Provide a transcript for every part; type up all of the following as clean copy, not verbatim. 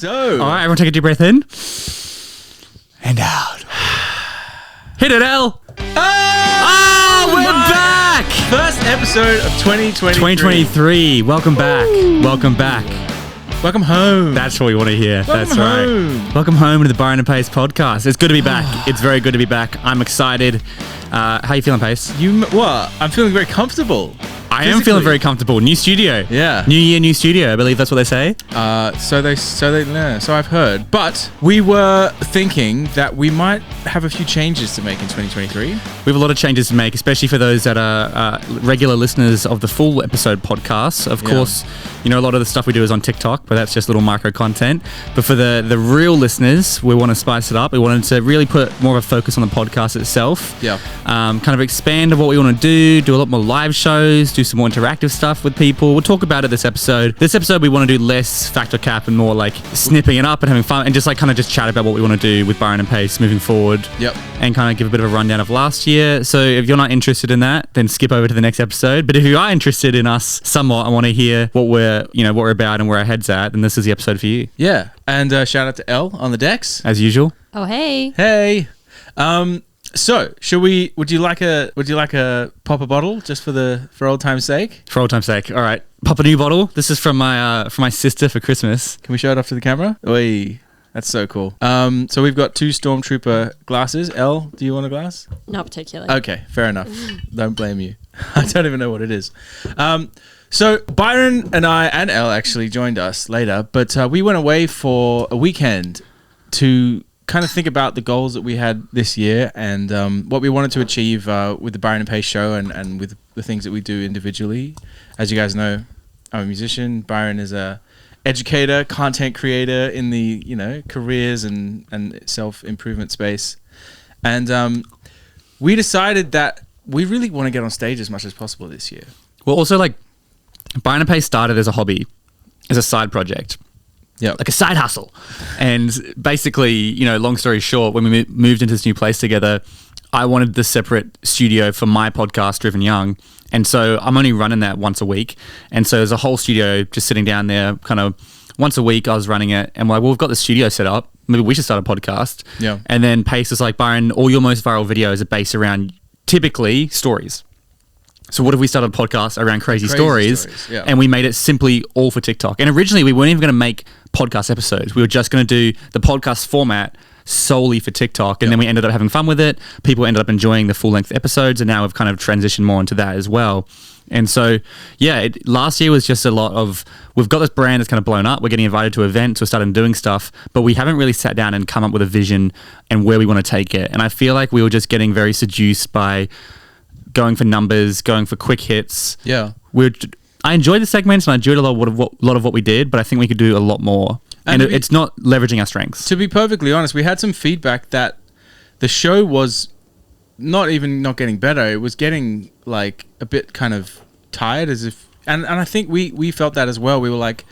so. All right, everyone take a deep breath in. And out. Hit it, L. We're back. First episode of 2023. 2023. Welcome back. Welcome back. Welcome home. That's what we want to hear. That's right. home. Welcome home to the Byron and Pace podcast. It's good to be back. It's very good to be back. I'm excited. How you feeling, Pace? What? I'm feeling very comfortable. I am feeling very comfortable. New studio. Yeah. New year, new studio. I believe that's what they say. So I've heard. But we were thinking that we might have a few changes to make in 2023. We have a lot of changes to make, especially for those that are regular listeners of the full episode podcasts. Of course, you know, a lot of the stuff we do is on TikTok, but that's just little micro content. But for the real listeners, we want to spice it up. We wanted to really put more of a focus on the podcast itself. Yeah. Kind of expand on what we want to do a lot more live shows, do some more interactive stuff with people. We'll talk about it this episode. This episode, we want to do less factor cap and more like snipping it up and having fun and just like kind of just chat about what we want to do with Byron and Pace moving forward. Yep. And kind of give a bit of a rundown of last year. So if you're not interested in that, then skip over to the next episode. But if you are interested in us somewhat, I want to hear what we're about and where our head's at, and this is the episode for you. Yeah. And shout out to Elle on the decks. As usual. Oh, hey. Hey. So, would you like a pop a bottle just for old time's sake? For old time's sake. All right. Pop a new bottle. This is from my sister for Christmas. Can we show it off to the camera? Oi. That's so cool. So we've got 2 Stormtrooper glasses. Elle, do you want a glass? Not particularly. Okay, fair enough. Don't blame you. I don't even know what it is. So Byron and I and Elle actually joined us later, but we went away for a weekend to kind of think about the goals that we had this year and what we wanted to achieve with the Byron and Pace show and with the things that we do individually. As you guys know, I'm a musician. Byron is a educator, content creator in the careers and self-improvement space. And we decided that we really want to get on stage as much as possible this year. Well, also like Byron and Pace started as a hobby, as a side project. Yeah, like a side hustle. And basically, long story short, when we moved into this new place together, I wanted the separate studio for my podcast, Driven Young. And so I'm only running that once a week. And so there's a whole studio just sitting down there kind of once a week I was running it. And we're like, well, we've got the studio set up. Maybe we should start a podcast. Yeah. And then Pace was like, Byron, all your most viral videos are based around typically stories. So what if we started a podcast around crazy stories yeah. And we made it simply all for TikTok? And originally we weren't even going to make podcast episodes. We were just going to do the podcast format solely for TikTok. And then we ended up having fun with it. People ended up enjoying the full length episodes. And now we've kind of transitioned more into that as well. And so, last year was just a lot of, we've got this brand that's kind of blown up. We're getting invited to events. We're starting doing stuff, but we haven't really sat down and come up with a vision and where we want to take it. And I feel like we were just getting very seduced by going for numbers, going for quick hits. Yeah. I enjoyed the segments and I enjoyed a lot of what we did, but I think we could do a lot more. And it's not leveraging our strengths. To be perfectly honest, we had some feedback that the show was not getting better. It was getting like a bit kind of tired, as if, and I think we felt that as well. We were like,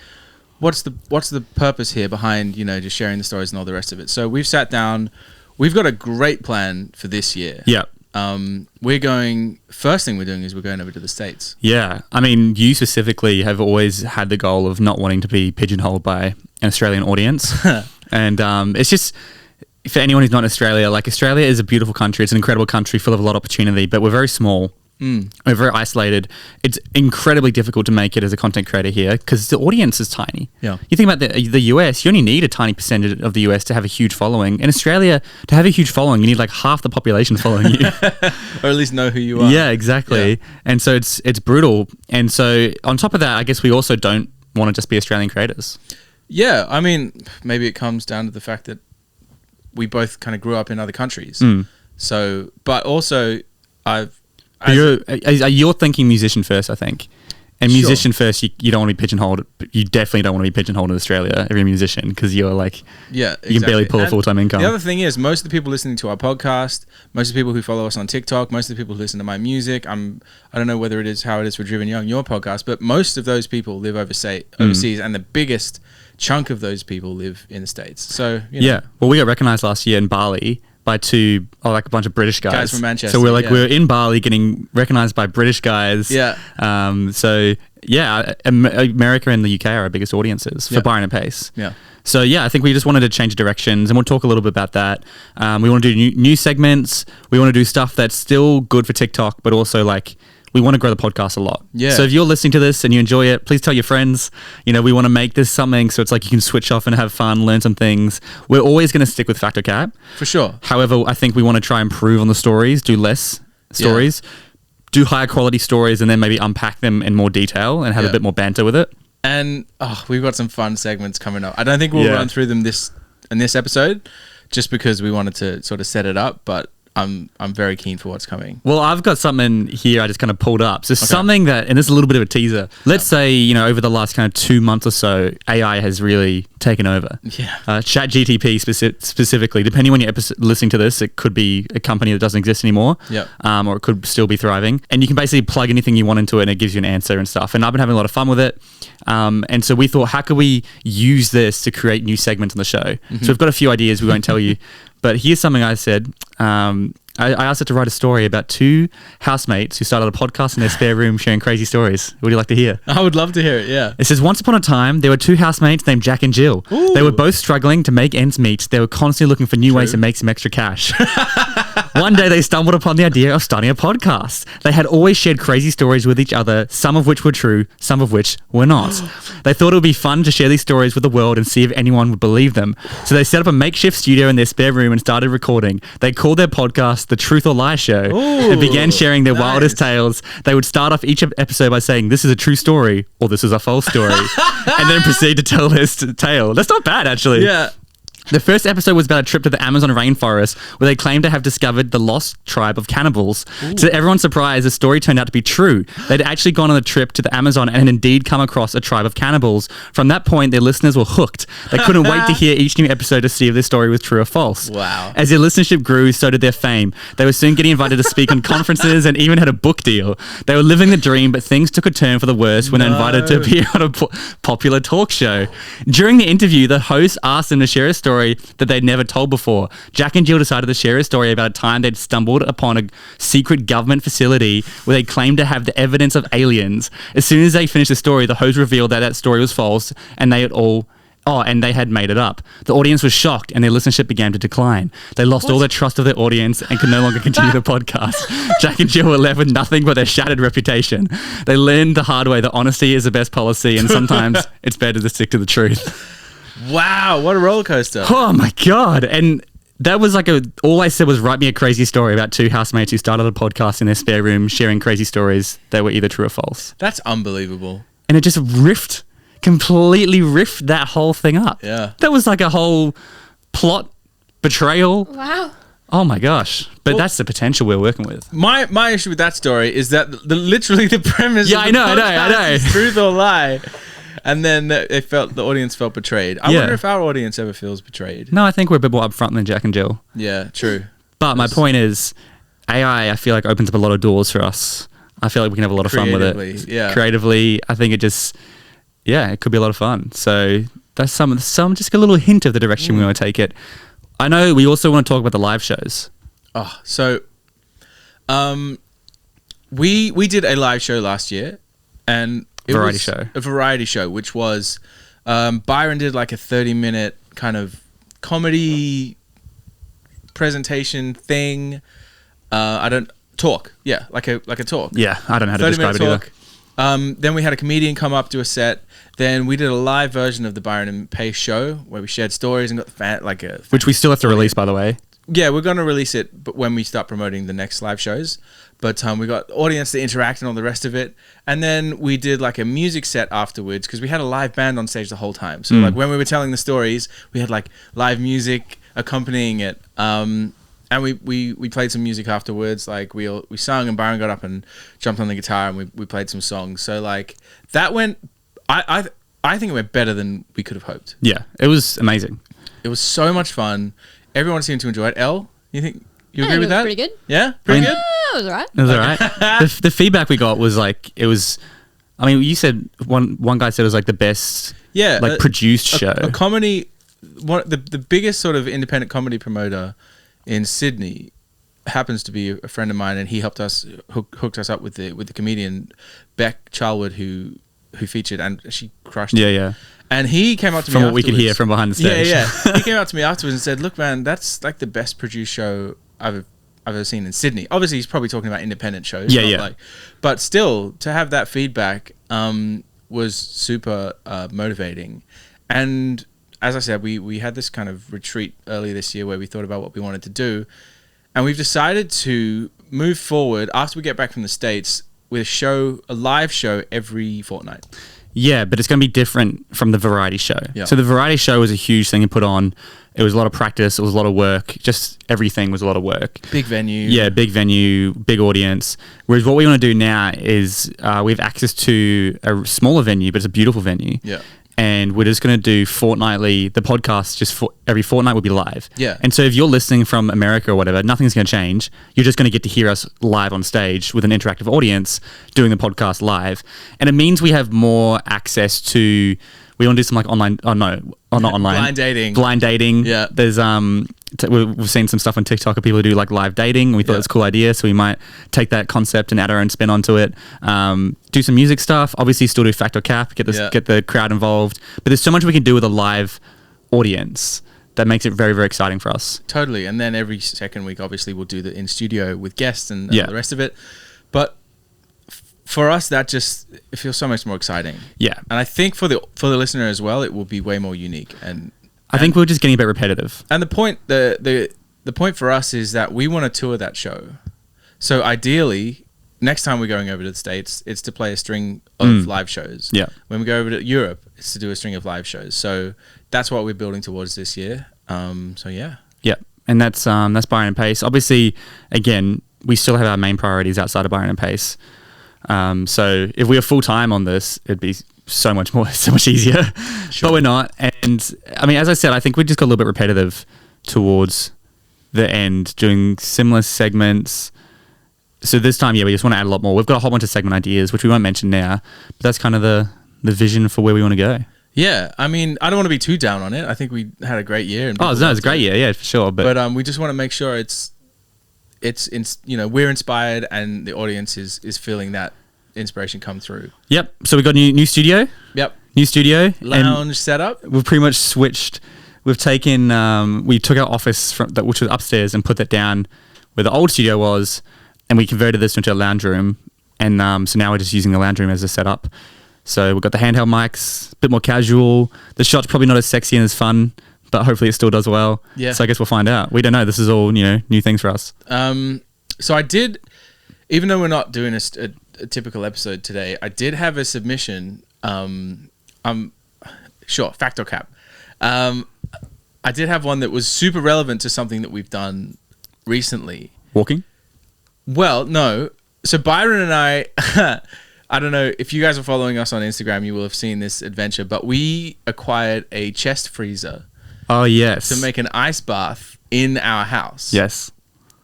what's the purpose here behind just sharing the stories and all the rest of it? So we've sat down. We've got a great plan for this year. Yeah. First thing we're doing is we're going over to the States. Yeah. I mean, you specifically have always had the goal of not wanting to be pigeonholed by an Australian audience. And it's just, for anyone who's not in Australia, like Australia is a beautiful country. It's an incredible country full of a lot of opportunity, but we're very small. We're very isolated. It's incredibly difficult to make it as a content creator here because the audience is tiny. Yeah. You think about the US, you only need a tiny percentage of the US to have a huge following. In Australia, to have a huge following, you need like half the population following you. Or at least know who you are. Yeah, exactly. Yeah. And so it's brutal. And so on top of that, I guess we also don't want to just be Australian creators. Yeah. I mean, maybe it comes down to the fact that we both kind of grew up in other countries. So, but also You're thinking musician first, I think. And musician first, you don't want to be pigeonholed. You definitely don't want to be pigeonholed in Australia, every musician, because you're like, yeah, exactly. You can barely pull a full-time income. The other thing is, most of the people listening to our podcast, most of the people who follow us on TikTok, most of the people who listen to my music, I don't know whether it is how it is for Driven Young, your podcast, but most of those people live overseas, and the biggest chunk of those people live in the States. So, yeah. Well, we got recognized last year in Bali by a bunch of British guys from Manchester. So we're in Bali getting recognized by British guys. Yeah. America and the UK are our biggest audiences for Byron and Pace. Yeah. So yeah, I think we just wanted to change directions, and we'll talk a little bit about that. We want to do new segments. We want to do stuff that's still good for TikTok, but also like we want to grow the podcast a lot. Yeah. So if you're listening to this and you enjoy it, please tell your friends. You know, we want to make this something so it's like you can switch off and have fun, learn some things. We're always going to stick with Fact or Cap. For sure. However, I think we want to try and improve on the stories, do less stories, do higher quality stories, and then maybe unpack them in more detail and have a bit more banter with it. And we've got some fun segments coming up. I don't think we'll run through them in this episode, just because we wanted to sort of set it up, but I'm very keen for what's coming. Well, I've got something here I just kind of pulled up. So something that, and this is a little bit of a teaser. Let's say, you know, over the last kind of 2 months or so, AI has really taken over. Yeah. ChatGTP specifically, depending on you're listening to this, it could be a company that doesn't exist anymore. Yep. Or it could still be thriving. And you can basically plug anything you want into it and it gives you an answer and stuff. And I've been having a lot of fun with it. And so we thought, how could we use this to create new segments on the show? So we've got a few ideas we won't tell you. But here's something I said. I asked her to write a story about 2 housemates who started a podcast in their spare room sharing crazy stories. Would you like to hear? I would love to hear it, yeah. It says, once upon a time, there were 2 housemates named Jack and Jill. Ooh. They were both struggling to make ends meet. They were constantly looking for new ways to make some extra cash. One day they stumbled upon the idea of starting a podcast. They had always shared crazy stories with each other, some of which were true, some of which were not. They thought it would be fun to share these stories with the world and see if anyone would believe them. So they set up a makeshift studio in their spare room and started recording. They called their podcast The Truth or Lie Show and began sharing their wildest tales. They would start off each episode by saying, this is a true story or this is a false story, and then proceed to tell their tale. That's not bad, actually. Yeah. The first episode was about a trip to the Amazon rainforest where they claimed to have discovered the lost tribe of cannibals. To everyone's surprise, the story turned out to be true. They'd actually gone on a trip to the Amazon and had indeed come across a tribe of cannibals. From that point, their listeners were hooked. They couldn't wait to hear each new episode to see if their story was true or false. Wow. As their listenership grew, so did their fame. They were soon getting invited to speak on conferences and even had a book deal. They were living the dream, but things took a turn for the worse when they were invited to appear on a popular talk show. During the interview, the host asked them to share a story that they'd never told before. Jack and Jill decided to share a story about a time they'd stumbled upon a secret government facility where they claimed to have the evidence of aliens. As soon as they finished the story, the host revealed that that story was false and they had made it up. The audience was shocked and their listenership began to decline. They lost all their trust of their audience and could no longer continue the podcast. Jack and Jill were left with nothing but their shattered reputation. They learned the hard way that honesty is the best policy and sometimes it's better to stick to the truth. Wow, what a roller coaster. Oh my God. And that was like all I said was write me a crazy story about 2 housemates who started a podcast in their spare room sharing crazy stories that were either true or false. That's unbelievable. And it just completely riffed that whole thing up. Yeah. That was like a whole plot betrayal. Wow. Oh my gosh. But that's the potential we're working with. My issue with that story is that literally the premise of the podcast is truth or lie. And then the audience felt betrayed. I wonder if our audience ever feels betrayed. No, I think we're a bit more upfront than Jack and Jill. Yeah, true. But my point is, AI, I feel like opens up a lot of doors for us. I feel like we can have a lot of fun with it. Yeah. Creatively, I think it could be a lot of fun. So that's some just a little hint of the direction we want to take it. I know we also want to talk about the live shows. Oh, so we did a live show last year, and it was a variety show, which was Byron did like a 30-minute kind of comedy presentation thing. Like a talk. Yeah, I don't know how to describe it either. Then we had a comedian come up, do a set. Then we did a live version of the Byron and Pace show where we shared stories and got the which we still have to release, by the way. Yeah, we're going to release it, but when we start promoting the next live shows. But we got audience to interact and all the rest of it. And then we did like a music set afterwards because we had a live band on stage the whole time. So like when we were telling the stories, we had like live music accompanying it. And we played some music afterwards. Like we sung and Byron got up and jumped on the guitar and we played some songs. So like that went, I think it went better than we could have hoped. Yeah, it was amazing. It was so much fun. Everyone seemed to enjoy it. Elle, you think you agree with that? Pretty good. Yeah, pretty good. It was alright. It was alright. The feedback we got was like you said one guy said it was like the best produced show. A comedy, the biggest sort of independent comedy promoter in Sydney happens to be a friend of mine, and he helped us hooked us up with the comedian Beck Charlwood, who who featured, and she crushed Yeah, it. yeah. And he came up to me From what we could hear afterwards. from behind the stage. Yeah, yeah. He came up to me afterwards and said, "Look, man, that's like the best produced show I've ever seen in Sydney." Obviously, he's probably talking about independent shows. Yeah, not yeah. Like, but still, to have that feedback was super motivating. And as I said, we had this kind of retreat earlier this year where we thought about what we wanted to do, and we've decided to move forward after we get back from the States with a live show every fortnight. Yeah, but it's going to be different from the variety show. Yeah. So the variety show was a huge thing to put on. It was a lot of practice. It was a lot of work. Just everything was a lot of work. Big venue. Yeah, big venue, big audience. Whereas what we want to do now is we have access to a smaller venue, but it's a beautiful venue. Yeah. And we're just going to do fortnightly. The podcast just for every fortnight will be live. Yeah. And so if you're listening from America or whatever, nothing's going to change. You're just going to get to hear us live on stage with an interactive audience doing the podcast live. And it means we have more access to. We want to do some like online. Oh no, not online. Blind dating. Blind dating. Yeah. There's we've seen some stuff on TikTok of people who do like live dating. We thought it was a cool idea, so we might take that concept and add our own spin onto it. Do some music stuff. Obviously, still do fact or cap. Get the crowd involved. But there's so much we can do with a live audience that makes it very, very exciting for us. Totally. And then every second week, obviously, we'll do the in studio with guests and the rest of it. But for us, it feels so much more exciting. Yeah. And I think for the listener as well, it will be way more unique. And I think we're just getting a bit repetitive. And the point for us is that we want to tour that show. So ideally, next time we're going over to the States, it's to play a string of live shows. Yeah. When we go over to Europe, it's to do a string of live shows. So that's what we're building towards this year. So yeah. Yeah. And that's Byron and Pace. Obviously, again, we still have our main priorities outside of Byron and Pace. So if we were full time on this, it'd be so much easier. Sure. But we're not. And I mean, as I said, I think we just got a little bit repetitive towards the end, doing similar segments. So this time, we just want to add a lot more. We've got a whole bunch of segment ideas, which we won't mention now, but that's kind of the vision for where we want to go. Yeah, I mean, I don't want to be too down on it. I think we had a great year. And it's a great year, yeah, for sure. But we just want to make sure we're inspired and the audience is feeling that inspiration come through. Yep. So we got new studio. Yep. New studio. Lounge setup. We've pretty much switched. We've taken. We took our office which was upstairs, and put that down where the old studio was, and we converted this into a lounge room. And so now we're just using the lounge room as a setup. So we've got the handheld mics, a bit more casual. The shot's probably not as sexy and as fun, but hopefully it still does well. Yeah. So I guess we'll find out. We don't know. This is all, new things for us. So I did, even though we're not doing a typical episode today, I did have a submission. Sure, fact or cap. I did have one that was super relevant to something that we've done recently. Walking? Well, no. So Byron and I... I don't know if you guys are following us on Instagram, you will have seen this adventure, but we acquired a chest freezer. Oh, yes. To make an ice bath in our house. Yes.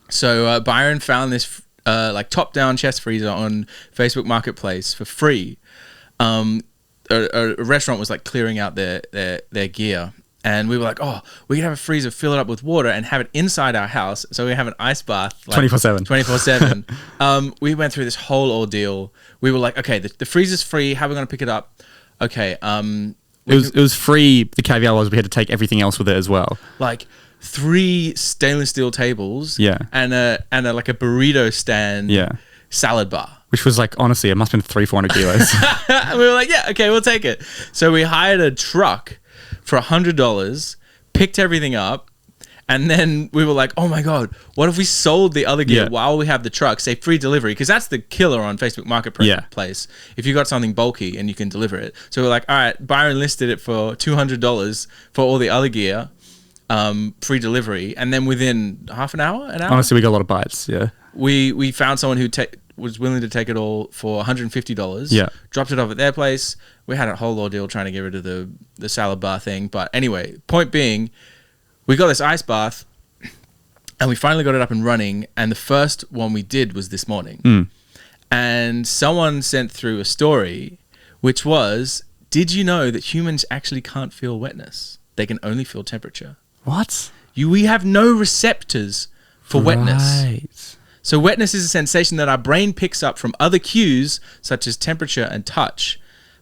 So Byron found this top-down chest freezer on Facebook Marketplace for free. A restaurant was like clearing out their gear. And we were like, oh, we could have a freezer, fill it up with water, and have it inside our house. So we have an ice bath. 24/7. 24/7. We went through this whole ordeal. We were like, okay, the freezer's free. How are we going to pick it up? Okay. It was free. The caveat was we had to take everything else with it as well. Like 3 stainless steel tables. Yeah. And a burrito stand. Yeah. Salad bar. Which was like, honestly, it must have been 300-400 kilos. And we were like, yeah, okay, we'll take it. So we hired a truck for $100, picked everything up, and then we were like, oh my God, what if we sold the other gear while we have the truck, say free delivery? Because that's the killer on Facebook Marketplace. If you got something bulky and you can deliver it. So we're like, all right, Byron listed it for $200 for all the other gear, free delivery. And then within half an hour? Honestly, we got a lot of bites, yeah. We found someone who was willing to take it all for $150. Yeah. Dropped it off at their place. We had a whole ordeal trying to get rid of the salad bar thing. But anyway, point being, we got this ice bath and we finally got it up and running. And the first one we did was this morning. And someone sent through a story, which was, did you know that humans actually can't feel wetness? They can only feel temperature. What? We have no receptors for wetness. Right. So wetness is a sensation that our brain picks up from other cues, such as temperature and touch,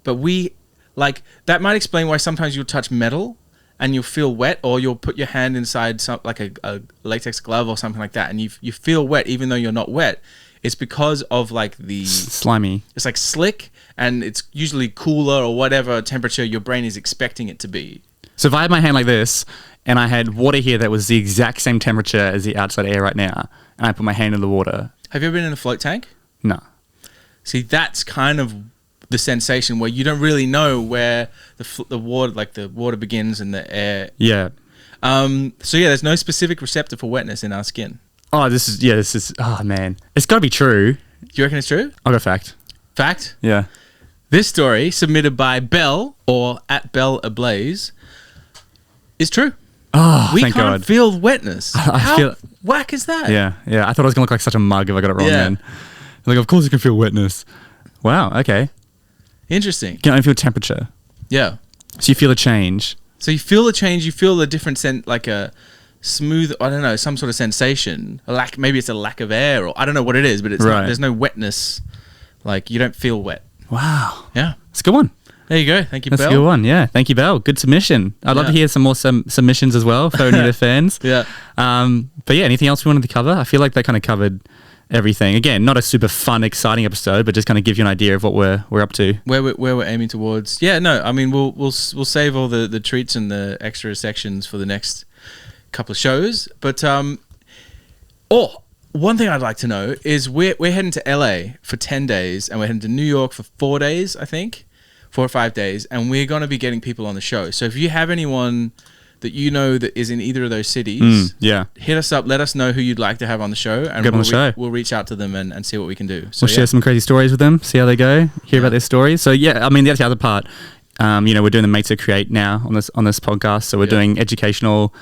but we like that might explain why sometimes you'll touch metal and you'll feel wet, or you'll put your hand inside some like a latex glove or something like that, and you feel wet even though you're not wet. It's because of like the slimy. It's like slick, and it's usually cooler or whatever temperature your brain is expecting it to be. So if I had my hand like this and I had water here that was the exact same temperature as the outside air right now, and I put my hand in the water. Have you ever been in a float tank? No. See, that's kind of the sensation where you don't really know where the water, like the water begins and the air. Yeah. So yeah, there's no specific receptor for wetness in our skin. Oh, this is, oh man. It's got to be true. Do you reckon it's true? I'll go fact. Fact? Yeah. This story, submitted by Belle, or at Belle Ablaze, is true. Oh, we thank can't God. feel wetness. How whack is that? Yeah. I thought I was going to look like such a mug if I got it wrong then. Like, of course you can feel wetness. Wow, okay. Interesting. You can only feel temperature. Yeah. So you feel a change. So you feel the change, you feel a different scent, like a smooth, I don't know, some sort of sensation. Maybe it's a lack of air, or I don't know what it is, but it's Right. there's no wetness. Like, you don't feel wet. Wow. Yeah. It's a good one. There you go. Thank you, That's Belle. a good one. Yeah. Thank you, Belle. Good submission. I'd love to hear some more submissions as well for new fans. Yeah. But yeah, anything else we wanted to cover? I feel like they kind of covered everything. Again, not a super fun, exciting episode, but just kind of give you an idea of what we're up to. Where we're aiming towards. Yeah, no, I mean, we'll save all the treats and the extra sections for the next couple of shows. But one thing I'd like to know is we're heading to LA for 10 days, and we're heading to New York for 4 days, I think, 4 or 5 days, and we're going to be getting people on the show. So if you have anyone that you know that is in either of those cities, hit us up, let us know who you'd like to have on the show, and we'll reach out to them and see what we can do. So we'll share some crazy stories with them, see how they go, hear about their stories. So yeah, I mean, that's the other part. We're doing the Mates Who Create now on this podcast, so we're doing educational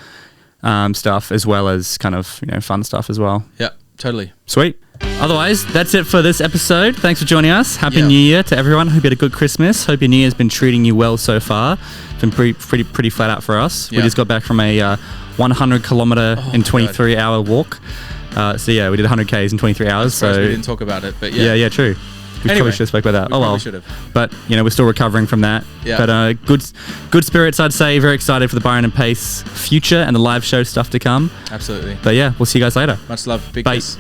stuff as well as kind of fun stuff as well. Yeah, totally. Sweet. Otherwise, that's it for this episode. Thanks for joining us. Happy New Year to everyone. Hope you had a good Christmas. Hope your New Year's been treating you well so far. It's been pretty flat out for us. We just got back from a 100 kilometer in 23 hour walk. So yeah, we did 100 Ks in 23 hours. So we didn't talk about it, but yeah, true. We probably should have spoke about that. We probably should have. But we're still recovering from that. Yeah. But good spirits, I'd say. Very excited for the Byron and Pace future and the live show stuff to come. Absolutely. But yeah, we'll see you guys later. Much love. Big Bye. kiss.